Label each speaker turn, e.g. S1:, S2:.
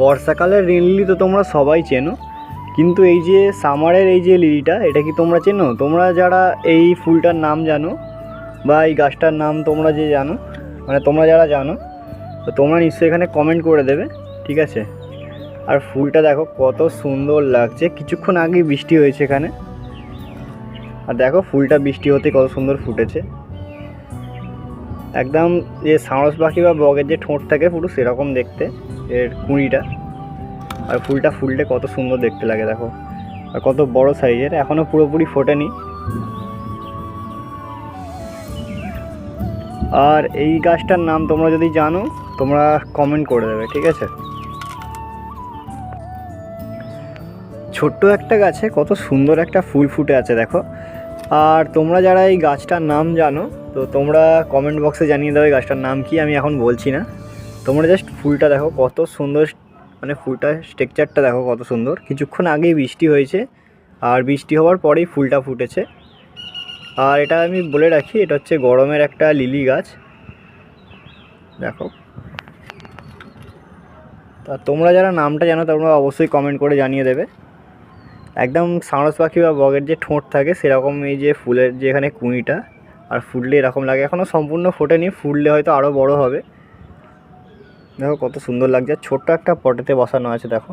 S1: বর্ষাকালের rain lily তো তোমরা সবাই চেনো, কিন্তু এই যে সামারের এই যে লিলিটা, এটা কি তোমরা চেনো? তোমরা যারা এই ফুলটার নাম জানো বা এই গাছটার নাম তোমরা যে জানো, মানে তোমরা যারা জানো, তো তোমরা নিশ্চয়ই এখানে কমেন্ট করে দেবে, ঠিক আছে? আর ফুলটা দেখো কত সুন্দর লাগছে, কিছুক্ষণ আগেই বৃষ্টি হয়েছে এখানে, আর দেখো ফুলটা বৃষ্টি হতে কত সুন্দর ফুটেছে। একদম যে সাঁড়স পাখি বা বগের যে ঠোঁট থাকে পুরো সেরকম দেখতে এর কুঁড়িটা। আর ফুলটা ফুলতে কত সুন্দর দেখতে লাগে দেখো, আর কত বড় সাইজের, এখনও পুরোপুরি ফোটেনি। আর এই গাছটার নাম তোমরা যদি জানো তোমরা কমেন্ট করে দেবে, ঠিক আছে? ছোট্ট একটা গাছে কত সুন্দর একটা ফুল ফুটে আছে দেখো। আর তোমরা যারা এই গাছটার নাম জানো তো তোমরা কমেন্ট বক্সে জানিয়ে দেবে গাছটার নাম কি। আমি এখন বলছি না, তোমরা জাস্ট ফুলটা দেখো কত সুন্দর, মানে ফুলটার স্ট্রাকচারটা দেখো কত সুন্দর। কিছুক্ষণ আগেই বৃষ্টি হয়েছে, আর বৃষ্টি হওয়ার পরেই ফুলটা ফুটেছে। আর এটা আমি বলে রাখি, এটা হচ্ছে গরমের একটা লিলি গাছ দেখো। তা তোমরা যারা নামটা জানো তোমরা অবশ্যই কমেন্ট করে জানিয়ে দেবে। একদম সাঁড়স পাখি বা বগের যে ঠোঁট থাকে সেরকম এই যে ফুলের যে এখানে কুঁড়িটা, আর ফুললে এরকম লাগে। এখনও সম্পূর্ণ ফোটেনি, ফুললে হয়তো আরও বড় হবে। দেখো কত সুন্দর লাগছে, ছোট্ট একটা পটেতে বসানো আছে দেখো।